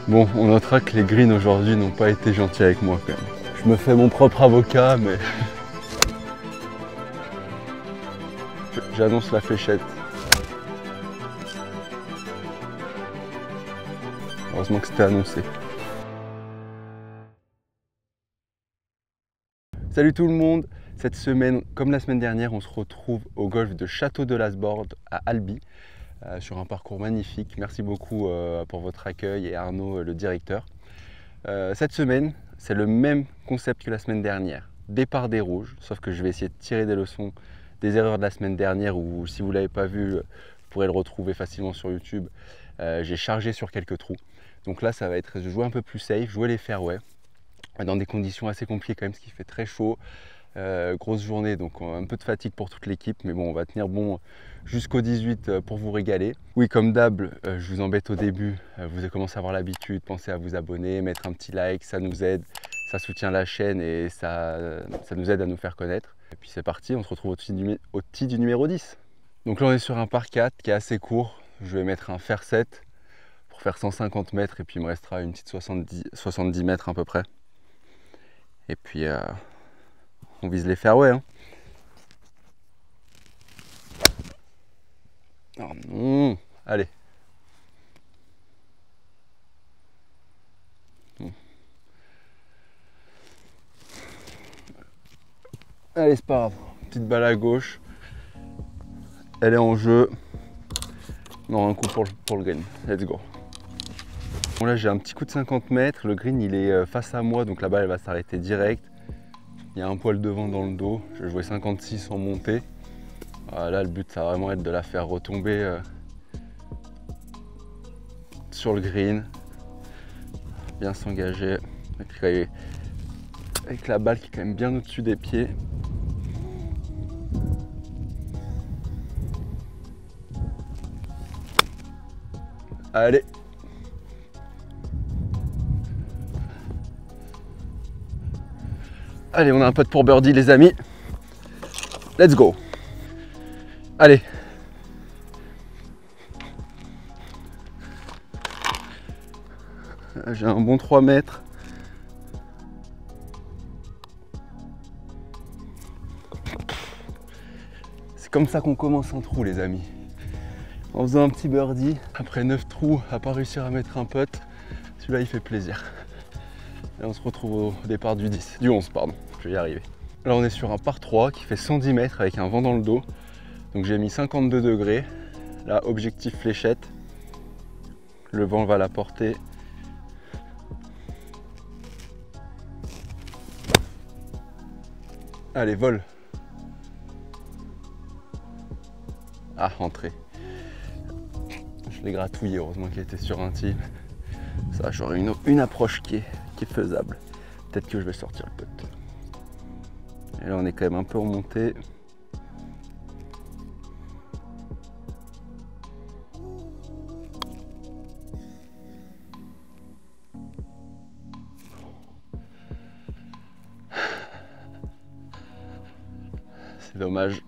Bon, on notera que les greens aujourd'hui n'ont pas été gentils avec moi quand même. Je me fais mon propre avocat, mais j'annonce la fléchette. Heureusement que c'était annoncé. Salut tout le monde! Cette semaine, comme la semaine dernière, on se retrouve au golf de Château de Lasbord à Albi, sur un parcours magnifique. Merci beaucoup pour votre accueil et Arnaud, le directeur. Cette semaine, c'est le même concept que la semaine dernière. Départ des rouges, sauf que je vais essayer de tirer des leçons des erreurs de la semaine dernière, ou si vous ne l'avez pas vu, vous pourrez le retrouver facilement sur YouTube. J'ai chargé sur quelques trous. Donc là, ça va être jouer un peu plus safe, jouer les fairways, dans des conditions assez compliquées quand même, parce qu'il fait très chaud. Grosse journée, donc un peu de fatigue pour toute l'équipe, mais bon, on va tenir bon jusqu'au 18 pour vous régaler. Oui, comme d'hab, je vous embête au début, vous avez commencé à avoir l'habitude, pensez à vous abonner, mettre un petit like, ça nous aide, ça soutient la chaîne et ça nous aide à nous faire connaître. Et puis c'est parti, on se retrouve au tee du numéro 10. Donc là on est sur un par 4 qui est assez court, je vais mettre un fair 7 pour faire 150 mètres et puis il me restera une petite 70 mètres à peu près. Et puis on vise les fairways. Hein. Oh non, allez. Allez, c'est pas grave. Petite balle à gauche. Elle est en jeu. Non, un coup pour le green. Let's go. Bon, là, j'ai un petit coup de 50 mètres. Le green, il est face à moi, donc la balle, elle va s'arrêter direct. Il y a un poil de vent dans le dos. Je vais jouer 56 en montée. Là, le but, ça va vraiment être de la faire retomber sur le green. Bien s'engager. Avec la balle qui est quand même bien au-dessus des pieds. Allez. Allez, on a un putt pour birdie, les amis. Let's go. Allez. J'ai un bon 3 mètres. C'est comme ça qu'on commence un trou, les amis. En faisant un petit birdie, après 9 trous, à pas réussir à mettre un putt, celui-là il fait plaisir. Et on se retrouve au départ du 10, du 11 pardon, je vais y arriver. Là on est sur un par 3 qui fait 110 mètres avec un vent dans le dos. Donc j'ai mis 52 degrés. Là, objectif fléchette. Le vent va la porter. Allez, vol. Ah, entrée. Je l'ai gratouillé, heureusement qu'il était sur un tee. Ça, j'aurai une approche qui est faisable. Peut-être que je vais sortir le putt. Et là, on est quand même un peu remonté. C'est dommage.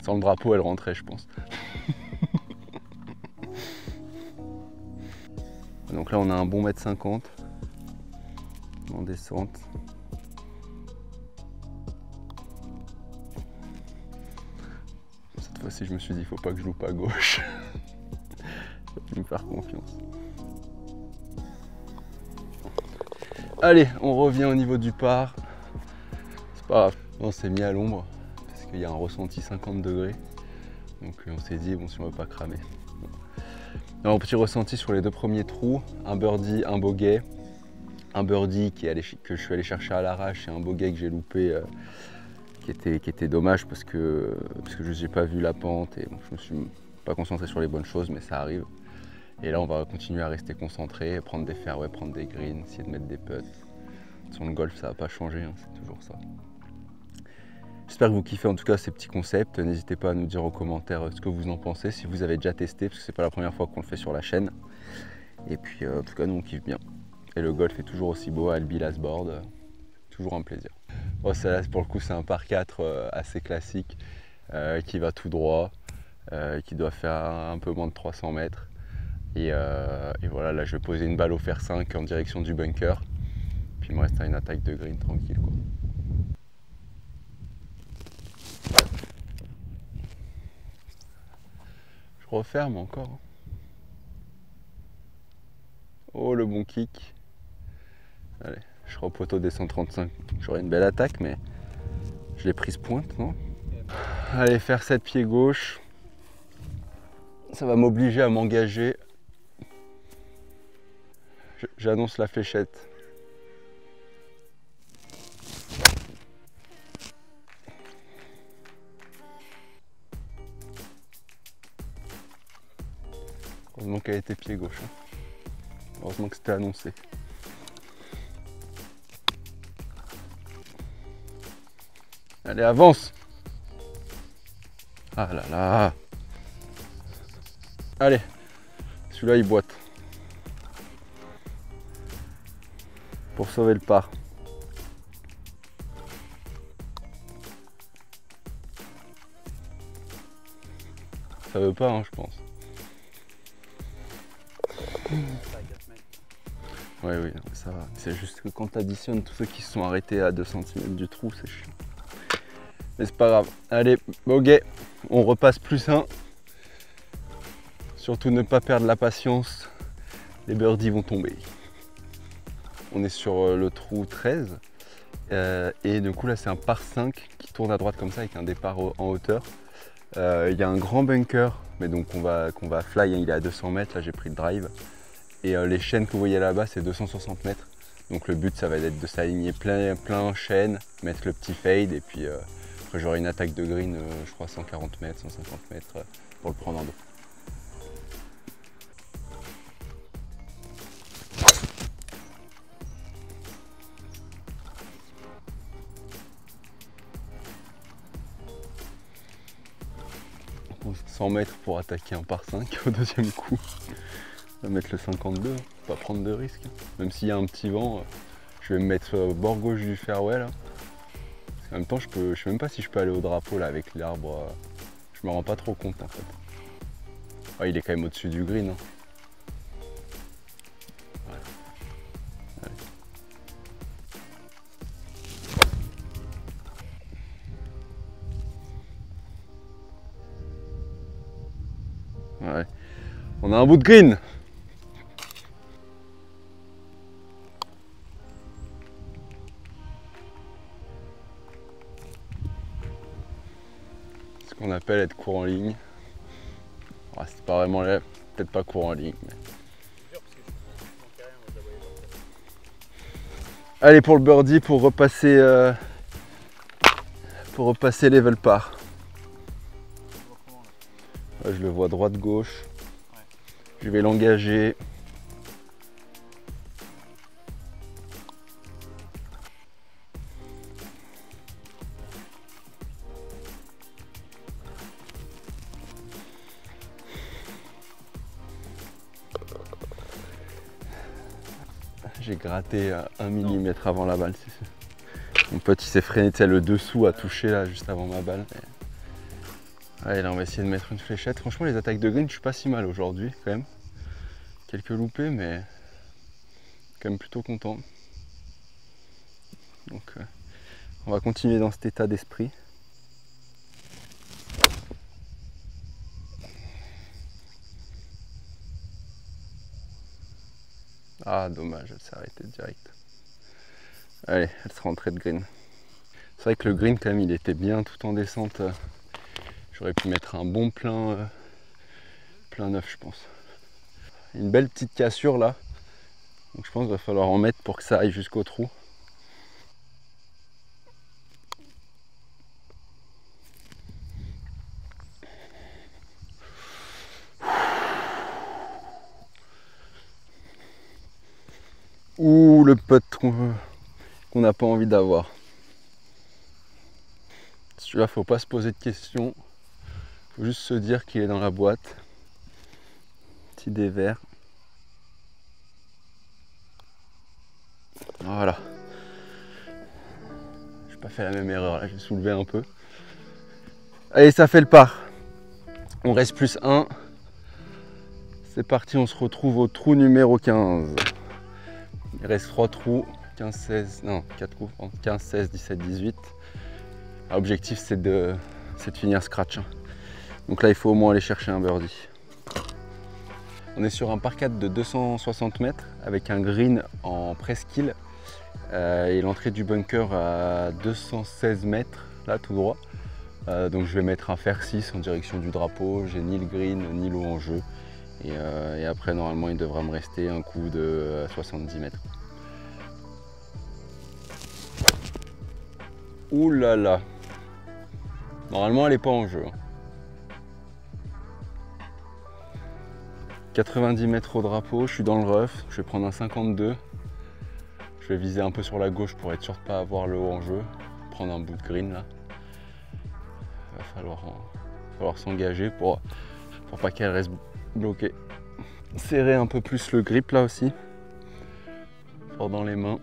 Sans le drapeau, elle rentrait, je pense. Donc là, on a un bon 1,50 m en descente. Cette fois-ci, je me suis dit, il faut pas que je loupe à gauche. Je vais me faire confiance. Allez, on revient au niveau du par. C'est pas grave, on s'est mis à l'ombre parce qu'il y a un ressenti 50 degrés. Donc on s'est dit, bon, si on veut pas cramer. Alors, petit ressenti sur les 2 premiers trous, un birdie, un bogey. Un birdie que je suis allé chercher à l'arrache et un bogey que j'ai loupé qui était dommage parce que je n'ai pas vu la pente et bon, je me suis pas concentré sur les bonnes choses, mais ça arrive. Et là on va continuer à rester concentré, prendre des fairways, prendre des greens, essayer de mettre des putts. Sur le golf ça va pas changer, hein, c'est toujours ça. J'espère que vous kiffez en tout cas ces petits concepts. N'hésitez pas à nous dire en commentaire ce que vous en pensez, si vous avez déjà testé, parce que c'est pas la première fois qu'on le fait sur la chaîne. Et puis en tout cas nous on kiffe bien. Et le golf est toujours aussi beau à Albi Lasbord, toujours un plaisir. Bon, pour le coup c'est un par 4 assez classique qui va tout droit, qui doit faire un peu moins de 300 mètres. Et voilà, là je vais poser une balle au fer 5 en direction du bunker. Puis il me reste à une attaque de green tranquille quoi. Je referme encore. Oh le bon kick. Allez, je serai au poteau des 135. J'aurai une belle attaque mais je l'ai prise pointe, non? Allez, faire 7 pieds gauche. Ça va m'obliger à m'engager. J'annonce la fléchette. Heureusement qu'elle était pied gauche. Hein. Heureusement que c'était annoncé. Allez, avance! Ah là là! Allez, celui-là il boite. Pour sauver le par. Ça veut pas, hein, je pense. Ouais, oui, ça va. C'est juste que quand tu additionnes tous ceux qui se sont arrêtés à 2 cm du trou, c'est chiant. Mais c'est pas grave. Allez, bogey, on repasse plus un. Surtout ne pas perdre la patience. Les birdies vont tomber. On est sur le trou 13. Et du coup, là, c'est un par 5 qui tourne à droite comme ça avec un départ en hauteur. Il y a un grand bunker, mais donc qu'on va fly, hein, il est à 200 mètres. Là, j'ai pris le drive. Et les chaînes que vous voyez là-bas, c'est 260 mètres. Donc le but, ça va être de s'aligner plein chaîne, mettre le petit fade. Et puis après, j'aurai une attaque de green, je crois 140 mètres, 150 mètres pour le prendre en dos. Donc, 100 mètres pour attaquer un par 5 au deuxième coup. On va mettre le 52, pas prendre de risques. Même s'il y a un petit vent, je vais me mettre au bord gauche du fairway là. En même temps, je sais même pas si je peux aller au drapeau là avec l'arbre. Je me rends pas trop compte en fait. Ah, il est quand même au-dessus du green. Hein. Ouais. Ouais. On a un bout de green. Ce qu'on appelle être court en ligne. Ah, c'est pas vraiment là, peut-être pas court en ligne. Mais... Allez pour le birdie pour repasser level par. Ouais, je le vois droite gauche. Je vais l'engager. J'ai gratté 1 mm avant la balle. Mon pote il s'est freiné, le dessous a touché là juste avant ma balle. Allez, là on va essayer de mettre une fléchette. Franchement les attaques de green, je suis pas si mal aujourd'hui quand même. Quelques loupés mais quand même plutôt content. Donc on va continuer dans cet état d'esprit. Ah dommage, elle s'est arrêtée direct. Allez, elle sera rentrée de green. C'est vrai que le green quand même il était bien tout en descente. J'aurais pu mettre un bon plein neuf je pense. Une belle petite cassure là. Donc je pense qu'il va falloir en mettre pour que ça aille jusqu'au trou. Ouh le putt qu'on n'a pas envie d'avoir. Celui-là, faut pas se poser de questions. Faut juste se dire qu'il est dans la boîte. Petit dé vert. Voilà. J'ai pas fait la même erreur là, j'ai soulevé un peu. Allez, ça fait le par. On reste plus 1. C'est parti, on se retrouve au trou numéro 15. Il reste 3 trous, 15, 16, non 4 trous, 15, 16, 17, 18. L'objectif c'est de finir scratch. Donc là il faut au moins aller chercher un birdie. On est sur un par 4 de 260 mètres avec un green en presqu'île et l'entrée du bunker à 216 mètres, là tout droit. Donc je vais mettre un fer 6 en direction du drapeau, j'ai ni le green ni l'eau en jeu. Et après normalement il devra me rester un coup de 70 mètres. Ouh là là. Normalement elle n'est pas en jeu. 90 mètres au drapeau, je suis dans le rough, je vais prendre un 52. Je vais viser un peu sur la gauche pour être sûr de ne pas avoir le haut en jeu. Prendre un bout de green là. Il va falloir s'engager pour pas qu'elle reste bloquée. Serrer un peu plus le grip là aussi. Fort dans les mains.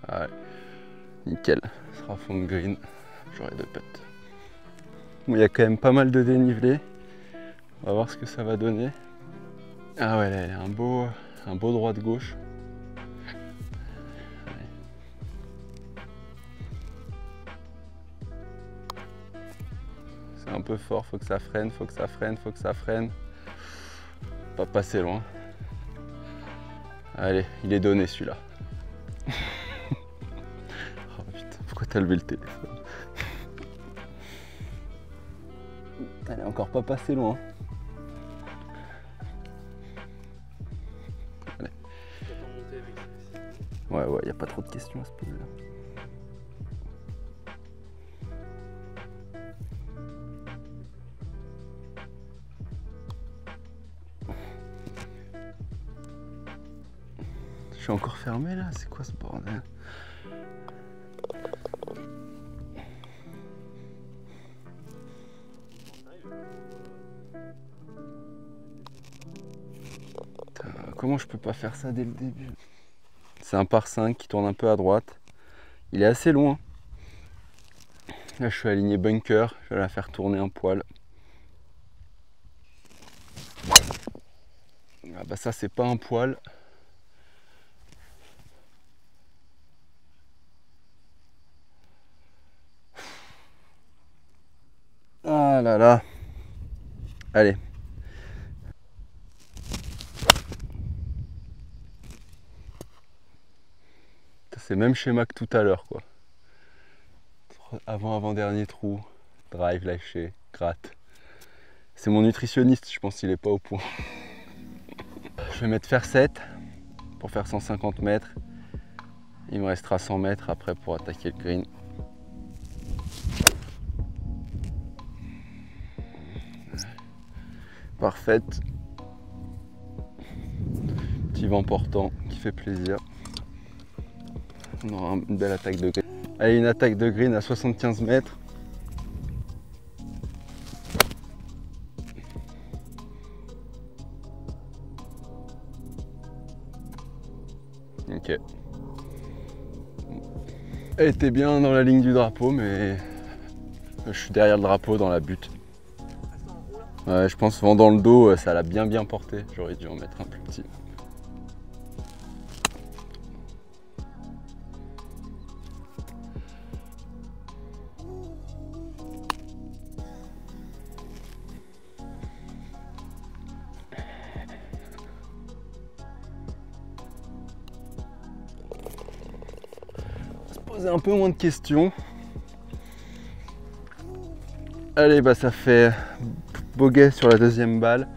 Ouais. Nickel, ce sera fond de green, j'aurai 2 putts. Bon, il y a quand même pas mal de dénivelé, on va voir ce que ça va donner. Ah ouais, là, elle a un beau droit de gauche. C'est un peu fort, faut que ça freine, faut que ça freine, faut que ça freine. Pas passer loin. Allez, il est donné celui-là. Pourquoi t'as levé le téléphone? Elle est encore pas passée loin. Allez. Ouais, y a pas trop de questions à se poser là. Je suis encore fermé là, c'est quoi ce bordel? Comment je peux pas faire ça dès le début? C'est un par 5 qui tourne un peu à droite. Il est assez loin. Là je suis aligné bunker, je vais la faire tourner un poil. Ah bah ça c'est pas un poil. Ah là là. Allez. C'est le même schéma que tout à l'heure quoi. Avant-dernier trou, drive, lâché, gratte. C'est mon nutritionniste, je pense qu'il est pas au point. Je vais mettre fer 7 pour faire 150 mètres. Il me restera 100 mètres après pour attaquer le green. Parfaite. Petit vent portant qui fait plaisir. On aura une belle attaque de green. Allez, une attaque de green à 75 mètres. Ok. Elle était bien dans la ligne du drapeau, mais je suis derrière le drapeau dans la butte. Ouais, je pense vent dans le dos, ça l'a bien porté. J'aurais dû en mettre un plus petit. Poser un peu moins de questions. Allez, bah ça fait bogey sur la deuxième balle.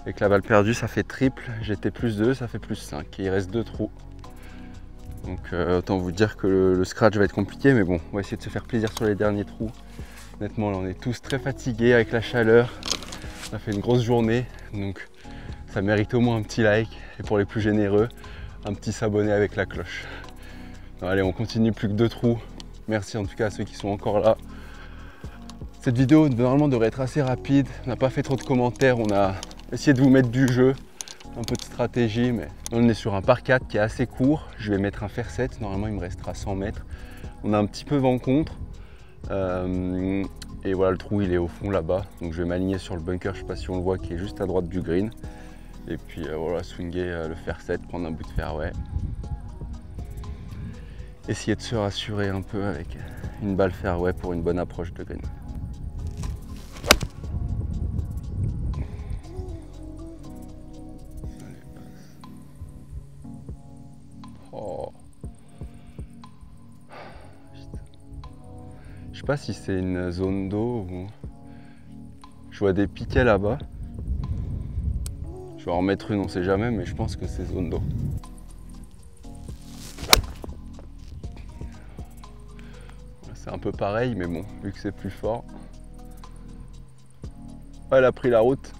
Avec la balle perdue, ça fait triple. J'étais plus 2, ça fait plus 5. Et il reste 2 trous. Donc autant vous dire que le scratch va être compliqué, mais bon, on va essayer de se faire plaisir sur les derniers trous. Honnêtement, là on est tous très fatigués avec la chaleur. On a fait une grosse journée, donc ça mérite au moins un petit like. Et pour les plus généreux, un petit s'abonner avec la cloche. Allez, on continue, plus que 2 trous. Merci en tout cas à ceux qui sont encore là. Cette vidéo normalement devrait être assez rapide. On n'a pas fait trop de commentaires, on a essayé de vous mettre du jeu. un peu de stratégie, mais on est sur un par 4 qui est assez court. Je vais mettre un fer 7, normalement il me restera 100 mètres. On a un petit peu vent contre. Et voilà, le trou il est au fond là-bas. Donc je vais m'aligner sur le bunker, je ne sais pas si on le voit, qui est juste à droite du green. Et puis voilà, swinger le fer 7, prendre un bout de fairway. Essayer de se rassurer un peu avec une balle fairway pour une bonne approche de green. Oh. Je sais pas si c'est une zone d'eau ou... Je vois des piquets là-bas. Je vais en remettre une, on sait jamais, mais je pense que c'est zone d'eau. C'est un peu pareil, mais bon, vu que c'est plus fort. Oh, elle a pris la route.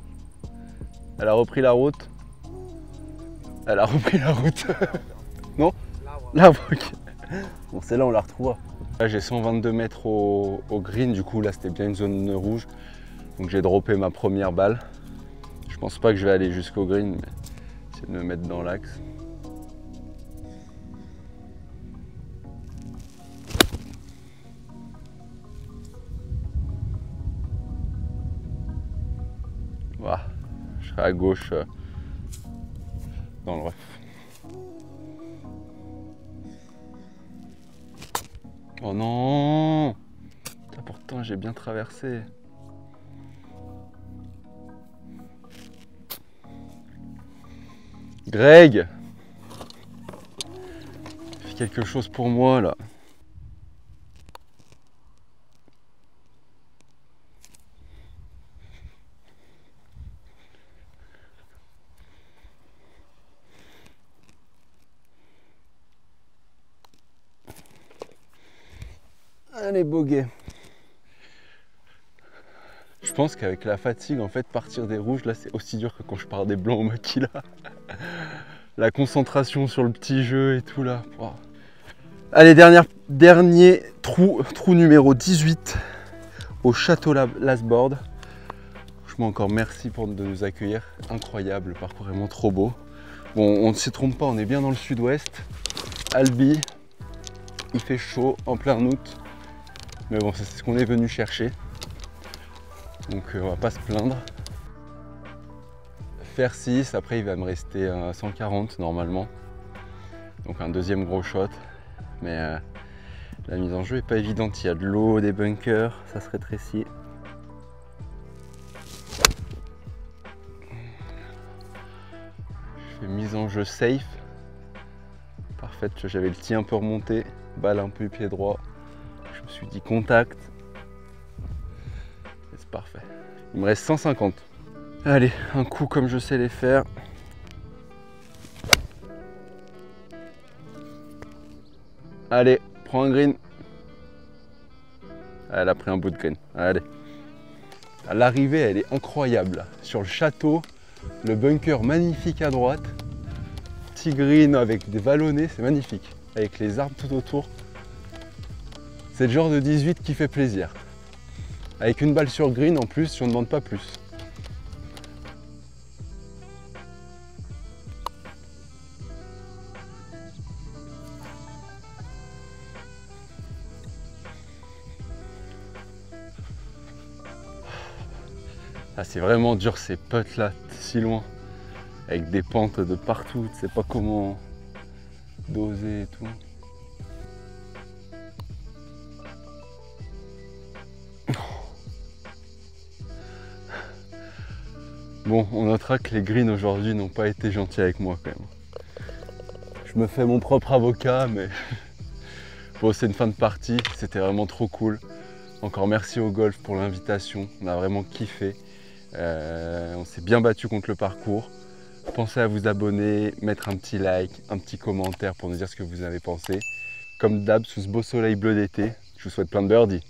Elle a repris la route. Elle a repris la route. Non? Là, ok. Bon, celle-là, on la retrouvera. Là, j'ai 122 mètres au green, du coup, là, c'était bien une zone rouge. Donc, j'ai droppé ma première balle. Je pense pas que je vais aller jusqu'au green, mais essayer de me mettre dans l'axe. Voilà, je serai à gauche dans le rough. Oh non! Pourtant j'ai bien traversé. Greg! Fais quelque chose pour moi là. Allez, bogey. Je pense qu'avec la fatigue, en fait, partir des rouges, là, c'est aussi dur que quand je pars des blancs au maquis, là. La concentration sur le petit jeu et tout, là. Wow. Allez, dernier trou numéro 18 au château Lasbord. Franchement, encore merci de nous accueillir. Incroyable, le parcours est vraiment trop beau. Bon, on ne s'y trompe pas, on est bien dans le sud-ouest. Albi, il fait chaud en plein août. Mais bon, c'est ce qu'on est venu chercher. Donc on va pas se plaindre. Faire 6, après il va me rester 140 normalement. Donc un deuxième gros shot. Mais la mise en jeu est pas évidente. Il y a de l'eau, des bunkers, ça se rétrécit. Je fais mise en jeu safe. Parfaite, j'avais le tee un peu remonté, balle un peu pied droit. Je me suis dit contact. Et c'est parfait. Il me reste 150. Allez, un coup comme je sais les faire. Allez, prends un green. Elle a pris un bout de green. Allez. L'arrivée, elle est incroyable. Sur le château, le bunker magnifique à droite. Petit green avec des vallonnés, c'est magnifique. Avec les arbres tout autour. C'est le genre de 18 qui fait plaisir. Avec une balle sur green en plus, si on ne demande pas plus. Ah, c'est vraiment dur ces putts là, si loin. Avec des pentes de partout, tu sais pas comment doser et tout. Bon, on notera que les greens aujourd'hui n'ont pas été gentils avec moi quand même. Je me fais mon propre avocat, mais bon, c'est une fin de partie, c'était vraiment trop cool. Encore merci au golf pour l'invitation, on a vraiment kiffé. On s'est bien battu contre le parcours. Pensez à vous abonner, mettre un petit like, un petit commentaire pour nous dire ce que vous avez pensé. Comme d'hab, sous ce beau soleil bleu d'été, je vous souhaite plein de birdies.